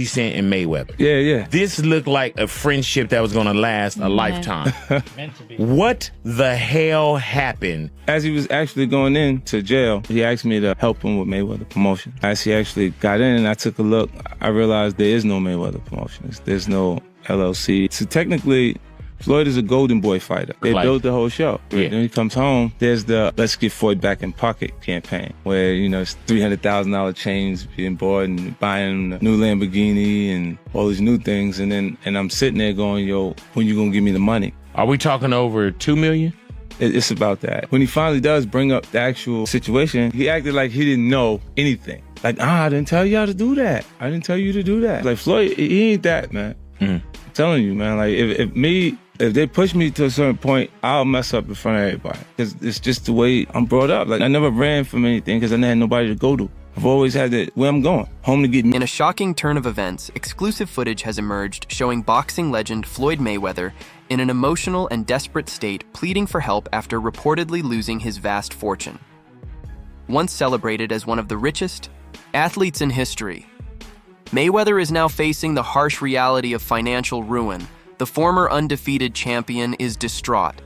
Cent and Mayweather. Yeah. This looked like a friendship that was going to last a lifetime. Meant to be. What the hell happened? As he was actually going into jail, he asked me to help him with Mayweather Promotion. As he actually got in and I took a look, I realized there is no Mayweather Promotions. There's no LLC. So technically, Floyd is a golden boy fighter. They built the whole show. Yeah. Then he comes home, there's the Let's Get Floyd Back in Pocket campaign, where, it's $300,000 chains being bought and buying a new Lamborghini and all these new things. And I'm sitting there going, yo, when you gonna give me the money? Are we talking over $2 million? It's about that. When he finally does bring up the actual situation, he acted like he didn't know anything. Like, I didn't tell y'all to do that. I didn't tell you to do that. Like, Floyd, he ain't that, man. I'm telling you, man. Like, if they push me to a certain point, I'll mess up in front of everybody. Because it's just the way I'm brought up. Like, I never ran from anything because I never had nobody to go to. I've always had where I'm going, home to get me. In a shocking turn of events, exclusive footage has emerged showing boxing legend Floyd Mayweather in an emotional and desperate state pleading for help after reportedly losing his vast fortune. Once celebrated as one of the richest athletes in history, Mayweather is now facing the harsh reality of financial ruin. The former undefeated champion is distraught.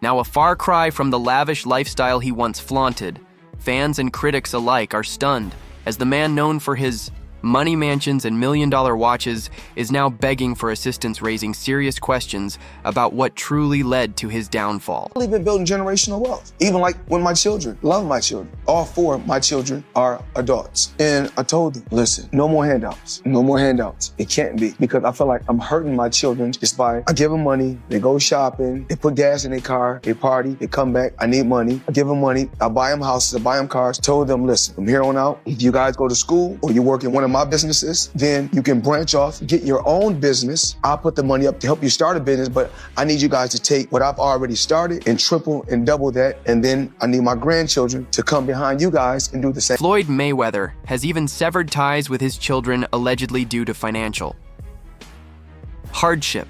Now a far cry from the lavish lifestyle he once flaunted, fans and critics alike are stunned as the man known for his money mansions and million-dollar watches is now begging for assistance, raising serious questions about what truly led to his downfall. I believe in building generational wealth. Even like when my children, love my children. All four of my children are adults. And I told them, listen, no more handouts. No more handouts. It can't be, because I feel like I'm hurting my children just by, I give them money, they go shopping, they put gas in their car, they party, they come back, I need money. I give them money, I buy them houses, I buy them cars. Told them, listen, from here on out, if you guys go to school or you work in one of my businesses, then you can branch off, get your own business. I'll put the money up to help you start a business, but I need you guys to take what I've already started and triple and double that, and then I need my grandchildren to come behind you guys and do the same. Floyd Mayweather has even severed ties with his children allegedly due to financial hardship.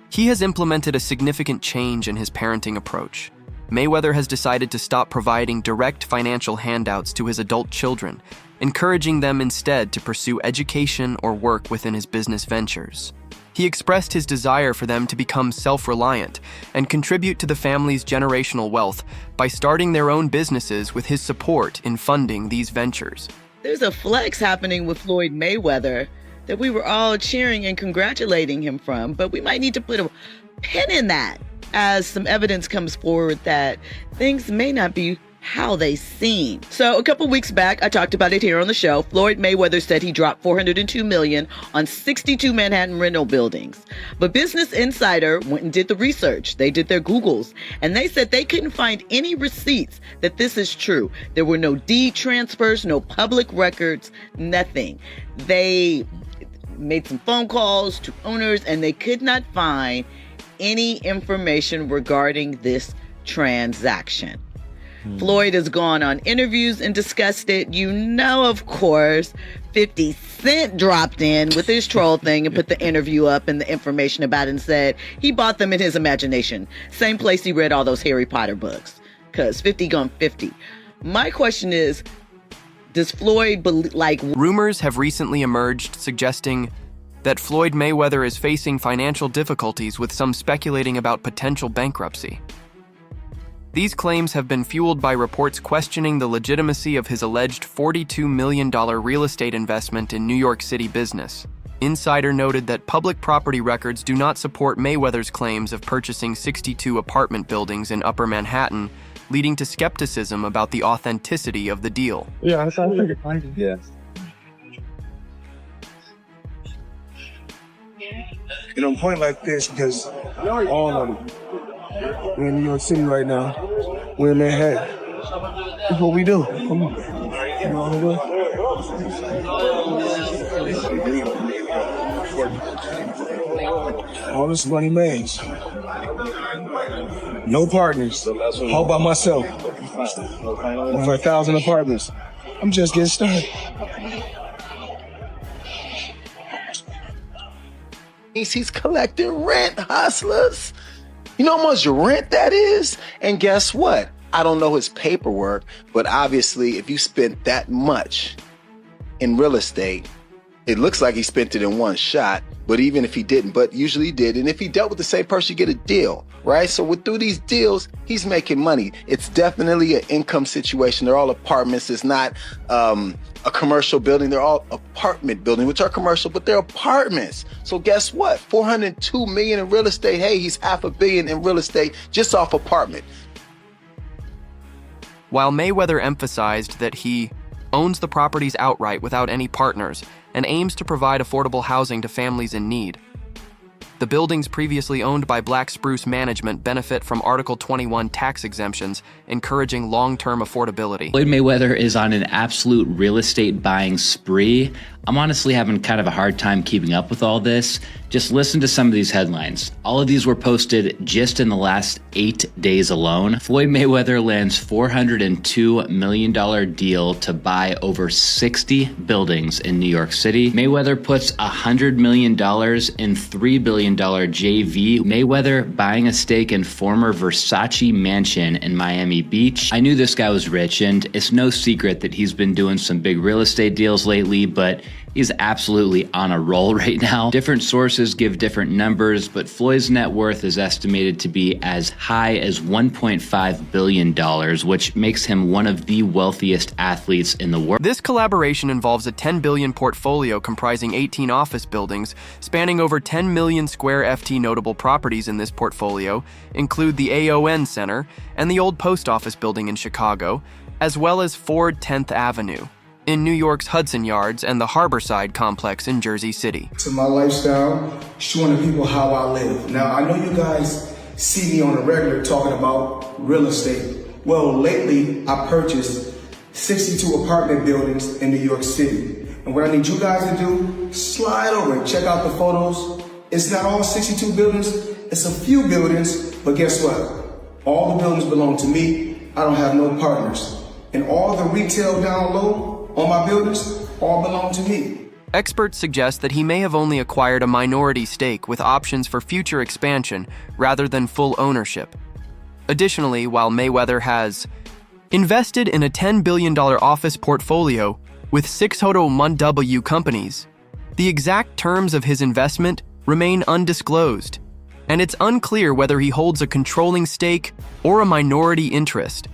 He has implemented a significant change in his parenting approach. Mayweather has decided to stop providing direct financial handouts to his adult children, encouraging them instead to pursue education or work within his business ventures. He expressed his desire for them to become self-reliant and contribute to the family's generational wealth by starting their own businesses with his support in funding these ventures. There's a flex happening with Floyd Mayweather that we were all cheering and congratulating him from, but we might need to put a pin in that as some evidence comes forward that things may not be how they seem. So a couple weeks back, I talked about it here on the show. Floyd Mayweather said he dropped $402 million on 62 Manhattan rental buildings. But Business Insider went and did the research. They did their Googles, and they said they couldn't find any receipts that this is true. There were no deed transfers, no public records, nothing. They made some phone calls to owners, and they could not find any information regarding this transaction. Floyd has gone on interviews and discussed it. You know, of course, 50 Cent dropped in with his troll thing and put the interview up and the information about it and said he bought them in his imagination. Same place he read all those Harry Potter books, because 50 gone 50. My question is, does Floyd Rumors have recently emerged suggesting that Floyd Mayweather is facing financial difficulties, with some speculating about potential bankruptcy. These claims have been fueled by reports questioning the legitimacy of his alleged $42 million real estate investment in New York City business. Insider noted that public property records do not support Mayweather's claims of purchasing 62 apartment buildings in Upper Manhattan, leading to skepticism about the authenticity of the deal. Yeah, I figured. Yeah. You know, point like this because all of them. We're in New York City right now. We're in Manhattan. That's what we do. Come on. You know what? All this money made. No partners. All by myself. Over 1,000 apartments. I'm just getting started. He's collecting rent, hustlers. You know how much rent that is? And guess what? I don't know his paperwork, but obviously if you spent that much, in real estate. It looks like he spent it in one shot, but even if he didn't, but usually he did. And if he dealt with the same person, you get a deal, right? So through these deals, he's making money. It's definitely an income situation. They're all apartments. It's not a commercial building. They're all apartment buildings, which are commercial, but they're apartments. So guess what? $402 million in real estate. Hey, he's $500 million in real estate just off apartment. While Mayweather emphasized that he owns the properties outright without any partners and aims to provide affordable housing to families in need, the buildings previously owned by Black Spruce Management benefit from Article 21 tax exemptions, encouraging long-term affordability. Floyd Mayweather is on an absolute real estate buying spree. I'm honestly having kind of a hard time keeping up with all this. Just listen to some of these headlines. All of these were posted just in the last 8 days alone. Floyd Mayweather lands $402 million deal to buy over 60 buildings in New York City. Mayweather puts $100 million in $3 billion JV. Mayweather buying a stake in former Versace mansion in Miami Beach. I knew this guy was rich, and it's no secret that he's been doing some big real estate deals lately, but he's absolutely on a roll right now. Different sources give different numbers, but Floyd's net worth is estimated to be as high as $1.5 billion, which makes him one of the wealthiest athletes in the world. This collaboration involves a $10 billion portfolio comprising 18 office buildings, spanning over 10 million square FT. Notable properties in this portfolio include the AON Center and the old post office building in Chicago, as well as Ford 10th Avenue in New York's Hudson Yards and the Harborside complex in Jersey City. To my lifestyle, showing the people how I live. Now, I know you guys see me on a regular talking about real estate. Well, lately, I purchased 62 apartment buildings in New York City. And what I need you guys to do, slide over and check out the photos. It's not all 62 buildings, it's a few buildings, but guess what? All the buildings belong to me. I don't have no partners. And all the retail down low on my buildings all belong to me. Experts suggest that he may have only acquired a minority stake with options for future expansion rather than full ownership. Additionally, while Mayweather has invested in a $10 billion office portfolio with 6 total W companies, the exact terms of his investment remain undisclosed, and it's unclear whether he holds a controlling stake or a minority interest.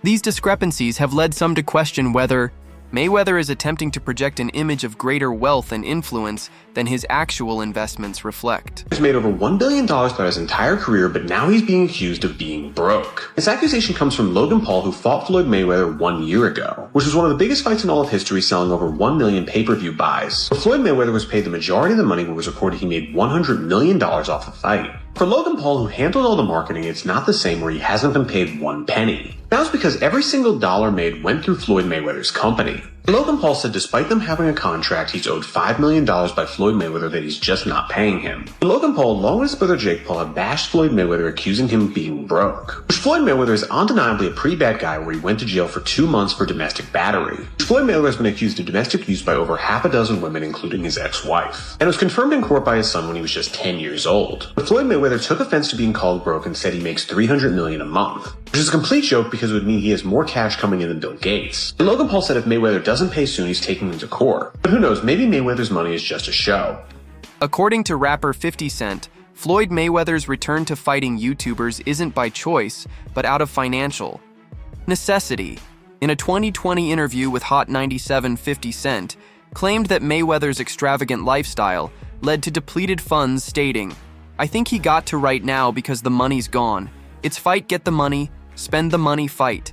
These discrepancies have led some to question whether Mayweather is attempting to project an image of greater wealth and influence than his actual investments reflect. He's made over $1 billion throughout his entire career, but now he's being accused of being broke. This accusation comes from Logan Paul, who fought Floyd Mayweather 1 year ago, which was one of the biggest fights in all of history, selling over 1 million pay-per-view buys. But Floyd Mayweather was paid the majority of the money, but was reported he made $100 million off the fight. For Logan Paul, who handled all the marketing, it's not the same where he hasn't been paid 1 penny. That was because every single dollar made went through Floyd Mayweather's company. Logan Paul said despite them having a contract, he's owed $5 million by Floyd Mayweather that he's just not paying him. Logan Paul, along with his brother Jake Paul, have bashed Floyd Mayweather, accusing him of being broke. Which Floyd Mayweather is undeniably a pretty bad guy, where he went to jail for 2 months for domestic battery. Floyd Mayweather has been accused of domestic abuse by over half a dozen women, including his ex-wife, and was confirmed in court by his son when he was just 10 years old. But Floyd Mayweather took offense to being called broke and said he makes $300 million a month, which is a complete joke because it would mean he has more cash coming in than Bill Gates. And Logan Paul said if Mayweather doesn't pay soon, he's taking him to court. But who knows, maybe Mayweather's money is just a show. According to rapper 50 Cent, Floyd Mayweather's return to fighting YouTubers isn't by choice, but out of financial necessity. In a 2020 interview with Hot 97, 50 Cent claimed that Mayweather's extravagant lifestyle led to depleted funds, stating, "I think he got to right now because the money's gone. It's fight, get the money, spend the money, fight."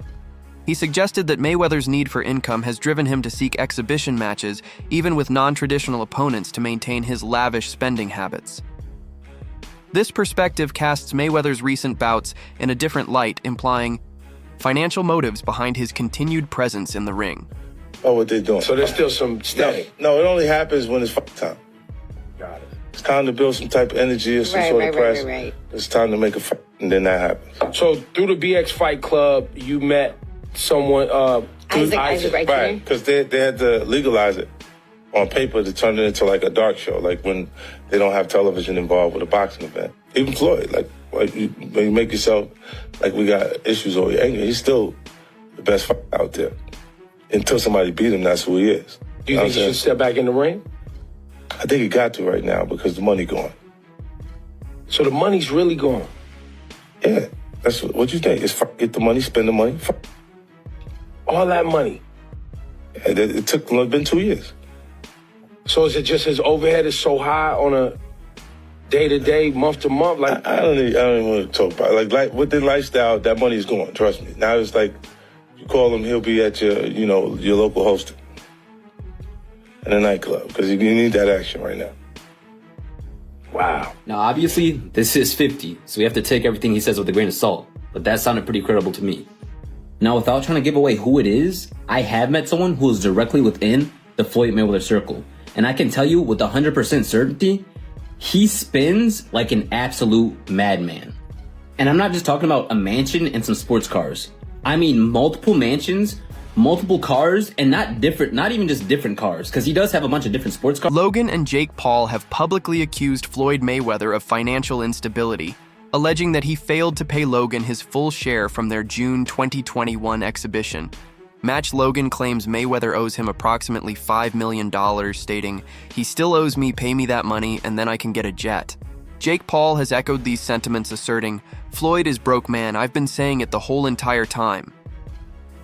He suggested that Mayweather's need for income has driven him to seek exhibition matches, even with non-traditional opponents, to maintain his lavish spending habits. This perspective casts Mayweather's recent bouts in a different light, implying financial motives behind his continued presence in the ring. Oh, what they doing? So there's still some static. No, it only happens when it's fight time. Got it. It's time to build some type of energy or some sort of press. Right. It's time to make a fight, and then that happens. So through the BX Fight Club, you met someone, Isaac, Right, because they had to legalize it on paper to turn it into like a dark show, like when they don't have television involved with a boxing event. Even Floyd, when you make yourself like we got issues or you're angry, he's still the best fighter out there. until somebody beat him, that's who he is. Do you think he should step back in the ring? I think he got to right now because the money gone. So the money's really gone? Yeah, that's what you think. It's get the money, spend the money. All that money? And it took been 2 years. So is it just his overhead is so high on a day-to-day, month-to-month? Like I don't even want to talk about it. Like with the lifestyle, that money's gone, trust me. Now it's like, you call him, he'll be at your local hosting in a nightclub because you need that action right now. Wow. Now, obviously, this is 50, so we have to take everything he says with a grain of salt, but that sounded pretty credible to me. Now, without trying to give away who it is, I have met someone who is directly within the Floyd Mayweather circle, and I can tell you with 100% certainty, he spins like an absolute madman. And I'm not just talking about a mansion and some sports cars. I mean multiple mansions, multiple cars, and not even just different cars, because he does have a bunch of different sports cars. Logan and Jake Paul have publicly accused Floyd Mayweather of financial instability, alleging that he failed to pay Logan his full share from their June 2021 exhibition. Match Logan claims Mayweather owes him approximately $5 million, stating, "He still owes me, pay me that money, and then I can get a jet." Jake Paul has echoed these sentiments, asserting, "Floyd is broke man, I've been saying it the whole entire time."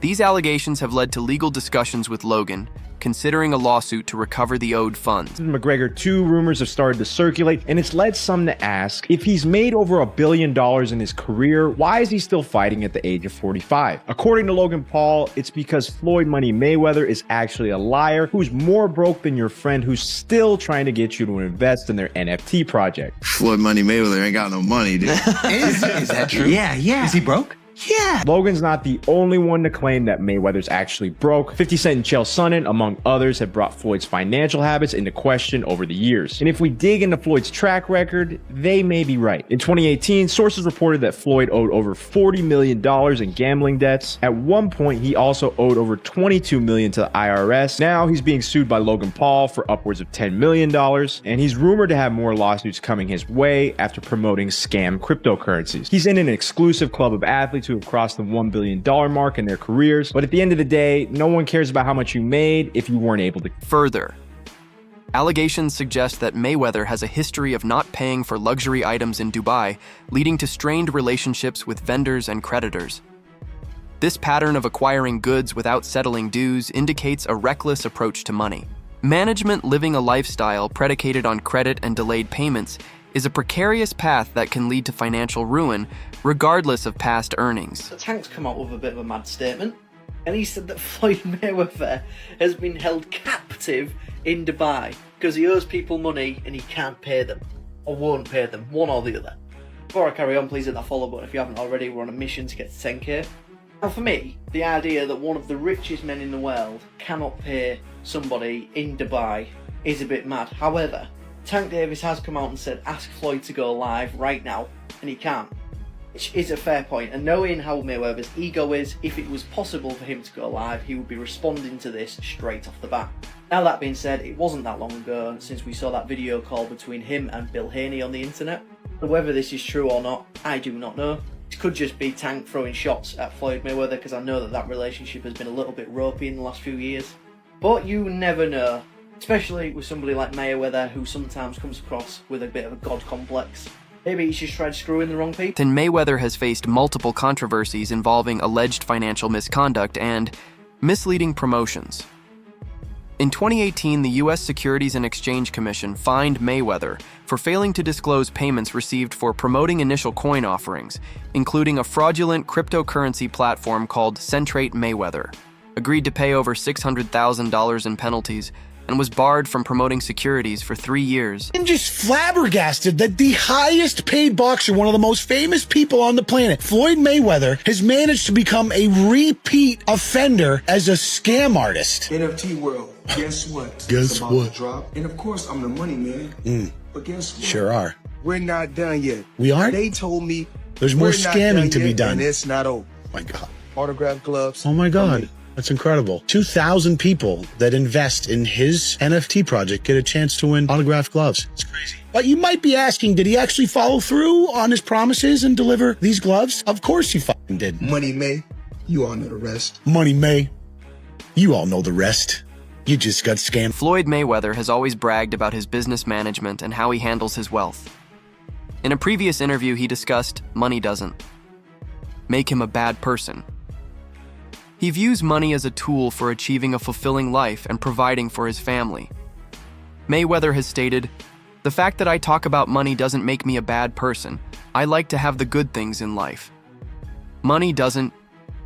These allegations have led to legal discussions with Logan, considering a lawsuit to recover the owed funds. McGregor 2 rumors have started to circulate, and it's led some to ask, if he's made over $1 billion in his career, why is he still fighting at the age of 45? According to Logan Paul, it's because Floyd Money Mayweather is actually a liar who's more broke than your friend who's still trying to get you to invest in their NFT project. Floyd Money Mayweather ain't got no money, dude. Is that true? Yeah. Is he broke? Yeah. Logan's not the only one to claim that Mayweather's actually broke. 50 Cent and Chael Sonnen, among others, have brought Floyd's financial habits into question over the years. And if we dig into Floyd's track record, they may be right. In 2018, sources reported that Floyd owed over $40 million in gambling debts. At one point, he also owed over $22 million to the IRS. Now he's being sued by Logan Paul for upwards of $10 million, and he's rumored to have more lawsuits coming his way after promoting scam cryptocurrencies. He's in an exclusive club of athletes who have crossed the $1 billion mark in their careers, but at the end of the day, no one cares about how much you made if you weren't able to. Further, allegations suggest that Mayweather has a history of not paying for luxury items in Dubai, leading to strained relationships with vendors and creditors. This pattern of acquiring goods without settling dues indicates a reckless approach to money. Management living a lifestyle predicated on credit and delayed payments is a precarious path that can lead to financial ruin, regardless of past earnings. Tank's come out with a bit of a mad statement, and he said that Floyd Mayweather has been held captive in Dubai because he owes people money and he can't pay them, or won't pay them, one or the other. Before I carry on, please hit that follow button if you haven't already. We're on a mission to get to 10k. Now for me, the idea that one of the richest men in the world cannot pay somebody in Dubai is a bit mad. However, Tank Davis has come out and said ask Floyd to go live right now, and he can't. Which is a fair point, and knowing how Mayweather's ego is, if it was possible for him to go live, he would be responding to this straight off the bat. Now that being said, it wasn't that long ago since we saw that video call between him and Bill Haney on the internet. And whether this is true or not, I do not know. It could just be Tank throwing shots at Floyd Mayweather, because I know that relationship has been a little bit ropey in the last few years. But you never know. Especially with somebody like Mayweather, who sometimes comes across with a bit of a god complex. Maybe he's just tried screwing the wrong people. Then Mayweather has faced multiple controversies involving alleged financial misconduct and misleading promotions. In 2018, the U.S. Securities and Exchange Commission fined Mayweather for failing to disclose payments received for promoting initial coin offerings, including a fraudulent cryptocurrency platform called Centrate Mayweather, agreed to pay over $600,000 in penalties, and was barred from promoting securities for 3 years. I'm just flabbergasted that the highest paid boxer, one of the most famous people on the planet, Floyd Mayweather, has managed to become a repeat offender as a scam artist. NFT world, guess what? Guess It's about what? to drop. And of course, I'm the money man. But guess what? Sure are. We're not done yet. We aren't? They told me There's more we're not scamming done to be yet, done. and it's not over. My God. Autograph gloves. Oh my for God. me. That's incredible. 2,000 people that invest in his NFT project get a chance to win autographed gloves. It's crazy. But you might be asking, did he actually follow through on his promises and deliver these gloves? Of course he fucking did. Money May, you all know the rest. Money May. You all know the rest. You just got scammed. Floyd Mayweather has always bragged about his business management and how he handles his wealth. In a previous interview, he discussed money doesn't make him a bad person. He views money as a tool for achieving a fulfilling life and providing for his family. Mayweather has stated, "The fact that I talk about money doesn't make me a bad person. I like to have the good things in life. Money doesn't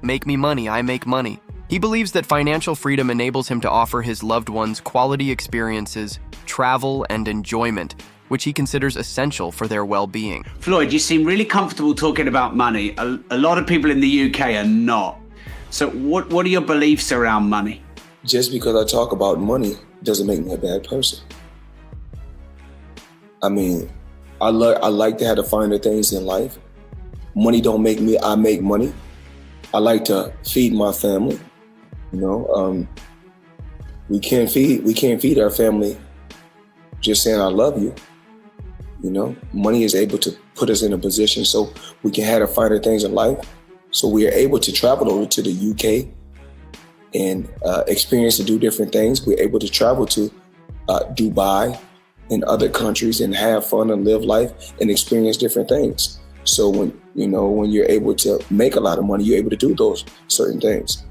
make me money, I make money." He believes that financial freedom enables him to offer his loved ones quality experiences, travel, and enjoyment, which he considers essential for their well-being. Floyd, you seem really comfortable talking about money. A lot of people in the UK are not. So what are your beliefs around money? Just because I talk about money doesn't make me a bad person. I mean, I like to have the finer things in life. Money don't make me, I make money. I like to feed my family. You know, we can't feed our family just saying I love you. You know, money is able to put us in a position so we can have the finer things in life. So we are able to travel over to the UK and experience and do different things. We're able to travel to Dubai and other countries and have fun and live life and experience different things. So when you're able to make a lot of money, you're able to do those certain things.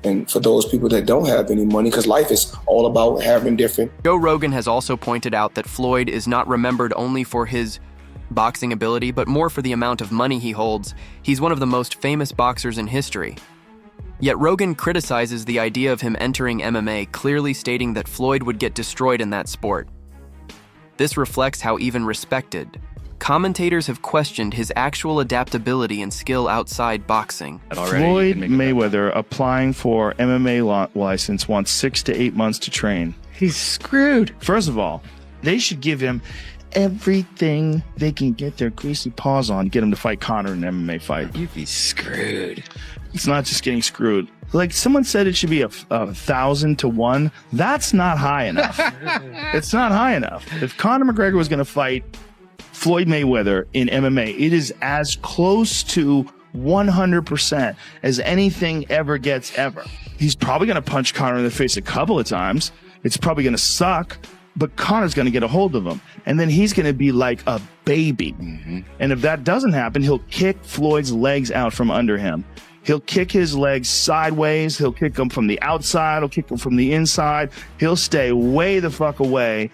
And for those people that don't have any money, because life is all about having different. Joe Rogan has also pointed out that Floyd is not remembered only for his boxing ability, but more for the amount of money he holds. He's one of the most famous boxers in history. Yet Rogan criticizes the idea of him entering MMA, clearly stating that Floyd would get destroyed in that sport. This reflects how even respected commentators have questioned his actual adaptability and skill outside boxing. Floyd Mayweather applying for MMA license wants 6 to 8 months to train. He's screwed. First of all, they should give him everything they can get their greasy paws on to get him to fight Conor in an MMA fight. You'd be screwed. It's not just getting screwed. Like someone said it should be 1,000 to 1. That's not high enough. It's not high enough. If Conor McGregor was going to fight Floyd Mayweather in MMA, it is as close to 100% as anything ever gets ever. He's probably going to punch Conor in the face a couple of times. It's probably going to suck, but Conor's going to get a hold of him. And then he's going to be like a baby. Mm-hmm. And if that doesn't happen, he'll kick Floyd's legs out from under him. He'll kick his legs sideways. He'll kick them from the outside. He'll kick them from the inside. He'll stay way the fuck away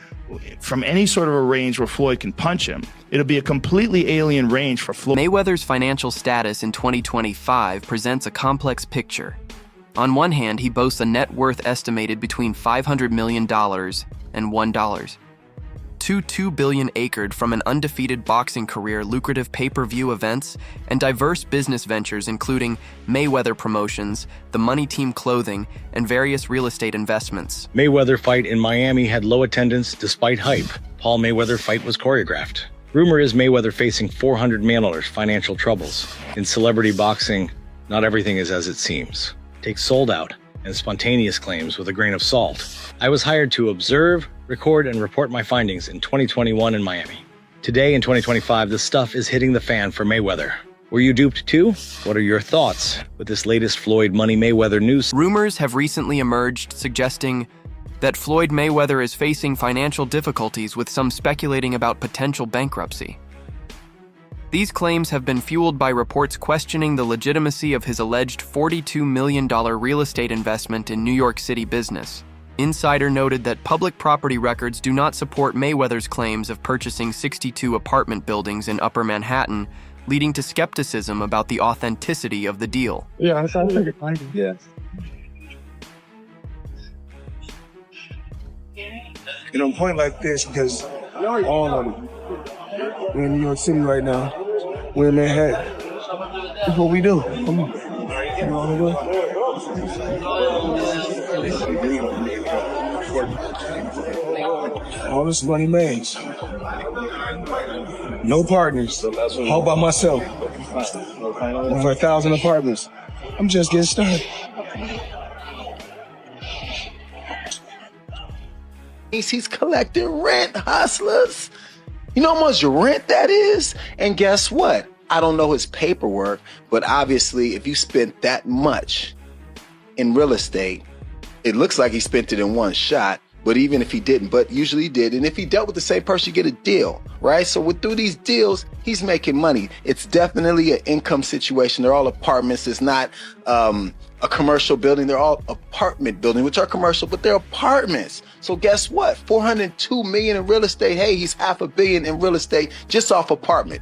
from any sort of a range where Floyd can punch him. It'll be a completely alien range for Floyd. Mayweather's financial status in 2025 presents a complex picture. On one hand, he boasts a net worth estimated between $500 million and $1. $2 billion acred from an undefeated boxing career, lucrative pay-per-view events, and diverse business ventures including Mayweather Promotions, the Money Team Clothing, and various real estate investments. Mayweather fight in Miami had low attendance despite hype. Paul Mayweather fight was choreographed. Rumor is Mayweather facing 400 mail orders, financial troubles. In celebrity boxing, not everything is as it seems. Take sold out and spontaneous claims with a grain of salt. I was hired to observe, record, and report my findings in 2021 in Miami. Today in 2025, the stuff is hitting the fan for Mayweather. Were you duped too? What are your thoughts with this latest Floyd Money Mayweather news? Rumors have recently emerged suggesting that Floyd Mayweather is facing financial difficulties, with some speculating about potential bankruptcy. These claims have been fueled by reports questioning the legitimacy of his alleged $42 million real estate investment in New York City business. Insider noted that public property records do not support Mayweather's claims of purchasing 62 apartment buildings in Upper Manhattan, leading to skepticism about the authenticity of the deal. Yeah, I think it's fine. Yeah. You know, point like this because all of them. We're in New York City right now. We're in Manhattan. That's what we do. Come on. You know what all this money made. No partners. All by myself. Over 1,000 apartments. I'm just getting started. He's collecting rent, hustlers. You know how much rent that is? And guess what? I don't know his paperwork, but obviously if you spent that much in real estate, It looks like he spent it in one shot, but even if he didn't, but usually he did. And if he dealt with the same person, you get a deal, right? So through these deals, he's making money. It's definitely an income situation. They're all apartments. It's not a commercial building. They're all apartment buildings, which are commercial, but they're apartments. So guess what? $402 million in real estate. Hey, he's $500 million in real estate just off apartment.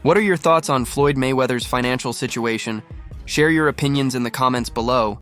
What are your thoughts on Floyd Mayweather's financial situation? Share your opinions in the comments below.